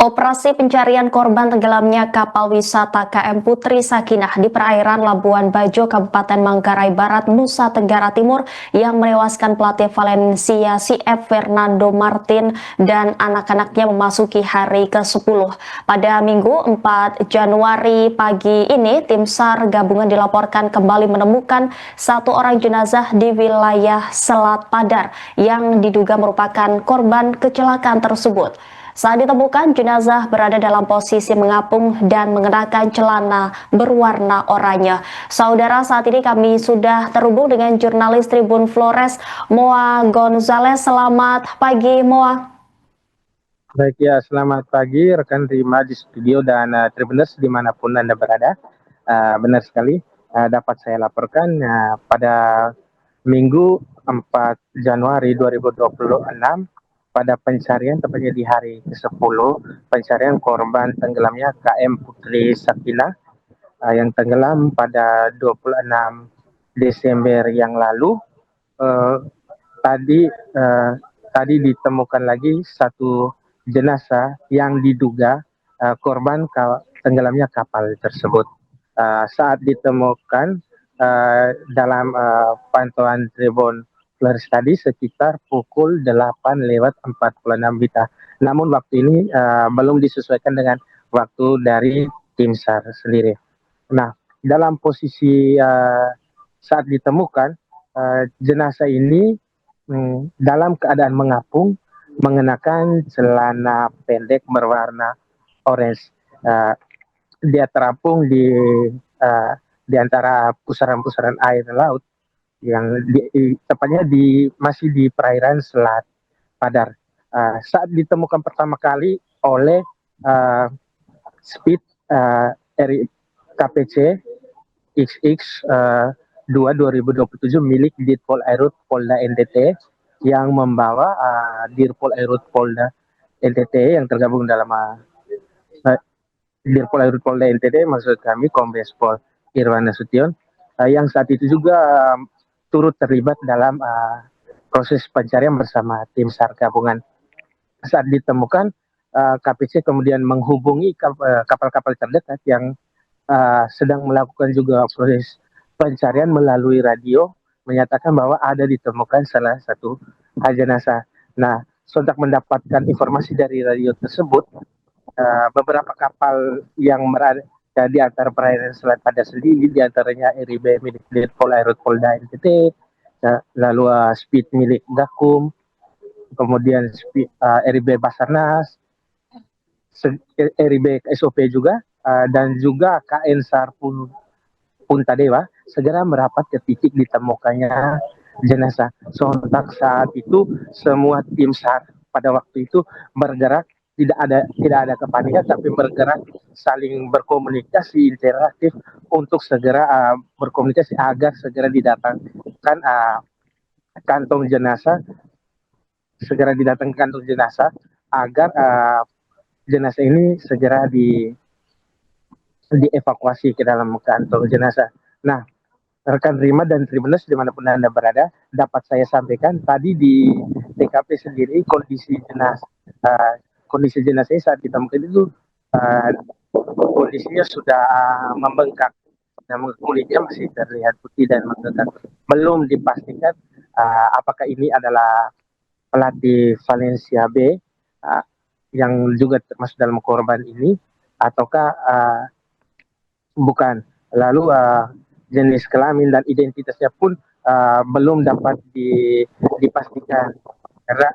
Operasi pencarian korban tenggelamnya kapal wisata KM Putri Sakinah di perairan Labuan Bajo, Kabupaten Manggarai Barat, Nusa Tenggara Timur yang menewaskan pelatih Valencia CF Fernando Martin dan anak-anaknya memasuki hari ke-10. Pada Minggu 4 Januari pagi ini, tim SAR gabungan dilaporkan kembali menemukan satu orang jenazah di wilayah Selat Padar yang diduga merupakan korban kecelakaan tersebut. Saat ditemukan, jenazah berada dalam posisi mengapung dan mengenakan celana berwarna oranye. Saudara, saat ini kami sudah terhubung dengan jurnalis Tribun Flores, Moa Gonzalez. Selamat pagi, Moa. Baik ya, selamat pagi rekan Rima di studio dan Tribuners dimanapun Anda berada. Benar sekali, dapat saya laporkan pada Minggu 4 Januari 2026 pada pencarian tepatnya di hari ke-10 pencarian korban tenggelamnya KM Putri Sakinah yang tenggelam pada 26 Desember yang lalu. Eh, tadi eh, tadi ditemukan lagi satu jenazah yang diduga korban tenggelamnya kapal tersebut. Saat ditemukan dalam pantauan Tribun Flores tadi sekitar pukul 8:46 WITA. Namun waktu ini belum disesuaikan dengan waktu dari tim SAR sendiri. Nah, dalam posisi saat ditemukan jenazah ini dalam keadaan mengapung, mengenakan celana pendek berwarna orange. Dia terapung di antara pusaran-pusaran air laut yang tepatnya masih di perairan Selat Padar. Saat ditemukan pertama kali oleh Speed KPC XX 2 2027 milik Ditpol Airut Polda NTT yang membawa Dirpol Airut Polda NTT yang tergabung dalam Dirpol Airut Polda NTT, maksud kami Kombes Pol Irwan Nasution, yang saat itu juga turut terlibat dalam proses pencarian bersama tim SAR gabungan. Saat ditemukan, KPC kemudian menghubungi kapal-kapal terdekat yang sedang melakukan juga proses pencarian melalui radio, menyatakan bahwa ada ditemukan salah satu jenazah. Nah, sontak mendapatkan informasi dari radio tersebut, beberapa kapal yang berada di antara perairan Selat Padar sendiri, di antaranya RIB milik Ditpol Airut Polda NTT, lalu Speed milik Gakum, kemudian RIB Basarnas, RIB SOP juga, dan juga KN SAR Punta Dewa segera merapat ke titik ditemukannya jenazah. Sontak saat itu semua tim SAR pada waktu itu bergerak, tidak ada kepanikan, tapi bergerak saling berkomunikasi interaktif untuk segera berkomunikasi agar segera didatangkan kantong jenazah, agar jenazah ini segera dievakuasi ke dalam kantong jenazah. Nah, rekan Rima dan Tribuners dimanapun Anda berada, dapat saya sampaikan tadi di TKP sendiri kondisi jenazah saat ditemukan itu kondisinya sudah membengkak, namun kulitnya masih terlihat putih dan membengkak. Belum dipastikan apakah ini adalah pelatih Valencia B yang juga termasuk dalam korban ini ataukah bukan. Lalu jenis kelamin dan identitasnya pun belum dapat dipastikan karena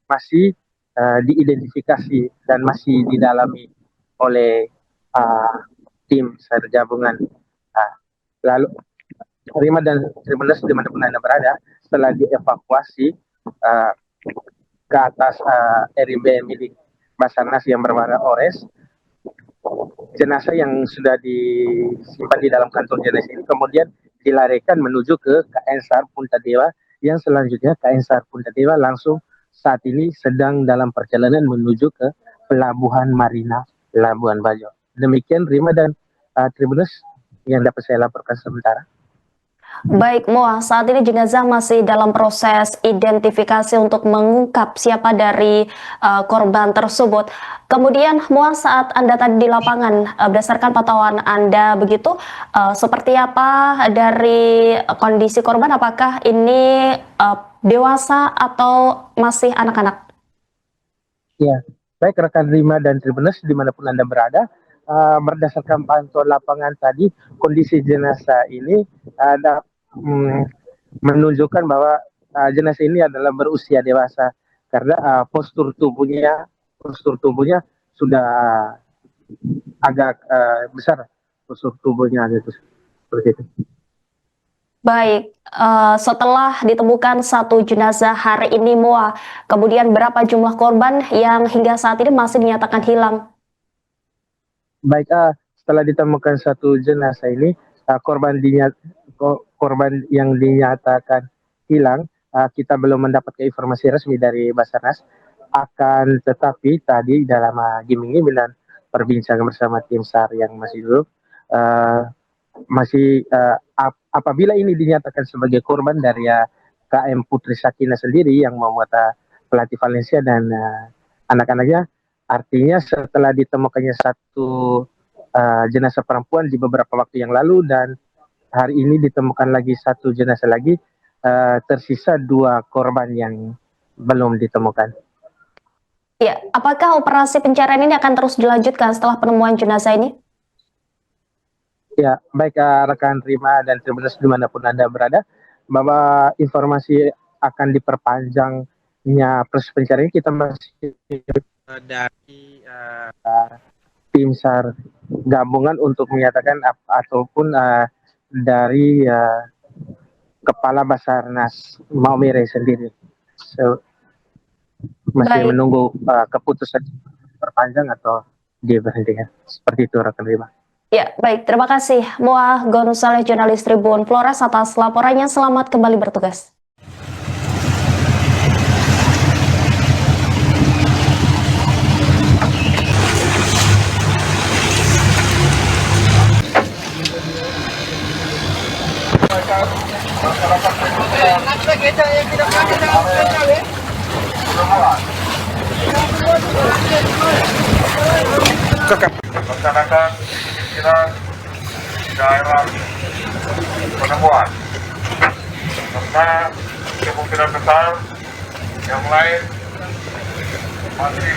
masih diidentifikasi dan masih didalami oleh tim SAR gabungan. Lalu Rima dan Tribuners dimanapun Anda berada, setelah dievakuasi ke atas RIB milik Basarnas yang berwarna orange, jenazah yang sudah disimpan di dalam kantong jenazah ini kemudian dilarikan menuju ke KN SAR Punta Dewa, yang selanjutnya KN SAR Punta Dewa langsung saat ini sedang dalam perjalanan menuju ke Pelabuhan Marina Labuan Bajo. Demikian Rima dan Tribunus yang dapat saya laporkan sementara. Baik, Moa, saat ini jenazah masih dalam proses identifikasi untuk mengungkap siapa dari korban tersebut. Kemudian, Moa, saat Anda tadi di lapangan, berdasarkan pantauan Anda begitu, seperti apa dari kondisi korban? Apakah ini dewasa atau masih anak-anak? Ya, baik rekan Rima dan Tribuners dimanapun Anda berada, berdasarkan pantauan lapangan tadi, kondisi jenazah ini ada menunjukkan bahwa jenazah ini adalah berusia dewasa karena postur tubuhnya sudah agak besar, postur tubuhnya gitu seperti itu. Baik, setelah ditemukan satu jenazah hari ini, Moa, kemudian berapa jumlah korban yang hingga saat ini masih dinyatakan hilang? Baik, setelah ditemukan satu jenazah ini, korban yang dinyatakan hilang, kita belum mendapat informasi resmi dari Basarnas. Akan tetapi tadi dalam giming-giming dan perbincangan bersama tim SAR yang masih dulu, apabila ini dinyatakan sebagai korban dari KM Putri Sakina sendiri yang memuat pelatih Valencia dan anak-anaknya, artinya setelah ditemukannya satu jenazah perempuan di beberapa waktu yang lalu dan hari ini ditemukan lagi satu jenazah lagi, tersisa 2 korban yang belum ditemukan. Ya, apakah operasi pencarian ini akan terus dilanjutkan setelah penemuan jenazah ini? Ya, baik rekan Rima dan Tribuners dimanapun Anda berada, bahwa informasi akan diperpanjangnya proses pencarian kita masih dari tim SAR gabungan untuk menyatakan ataupun dari Kepala Basarnas Maumere sendiri. Masih Baik, menunggu keputusan perpanjang atau diberhentikan. Seperti itu rekan Rima. ya, baik. Terima kasih, Moa Gonzalez, jurnalis Tribun Flores, atas laporannya. Selamat kembali bertugas. Laksanakan kira daerah penemuan karena kemungkinan besar yang lain masih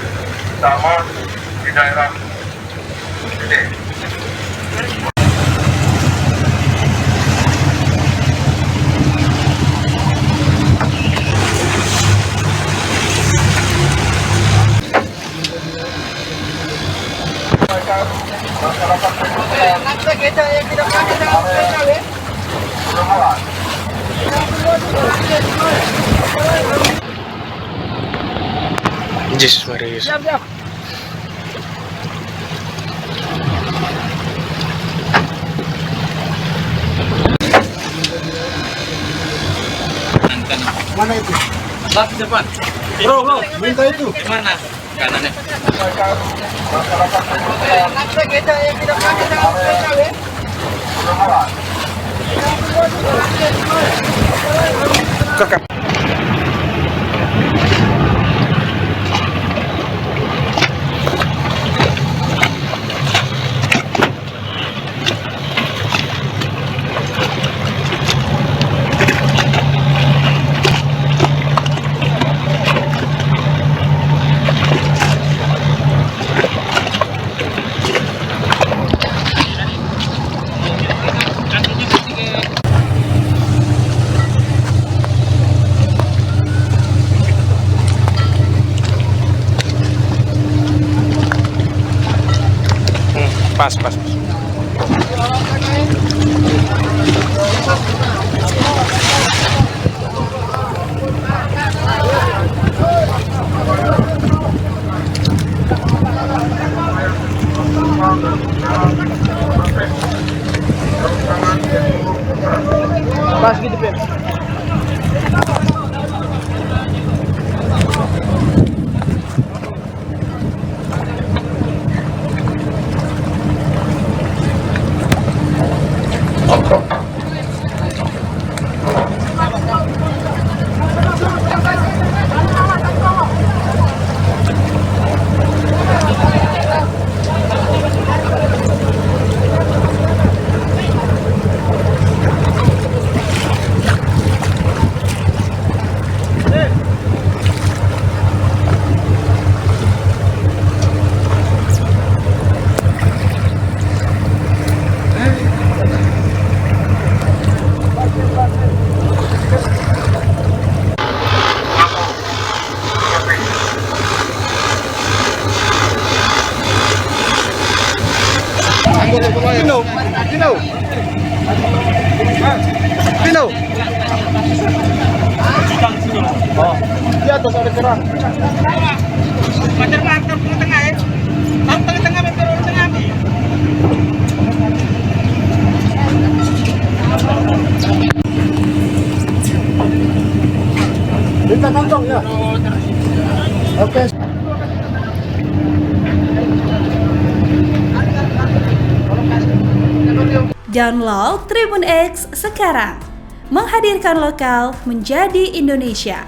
sama di daerah ini. Yesus Maria Yesus. Mana itu? Lah di depan. Bro, minta itu. Mana? Kanannya. Kakak. Pas. Pas gitu, Pem. Pino. Oh, di atas ada kerang. Pacar mantap tengah-tengah ya. Taruh tengah-tengah, taruh tengah. Minta kantong ya. Oke. Download Tribun X sekarang. Menghadirkan lokal menjadi Indonesia.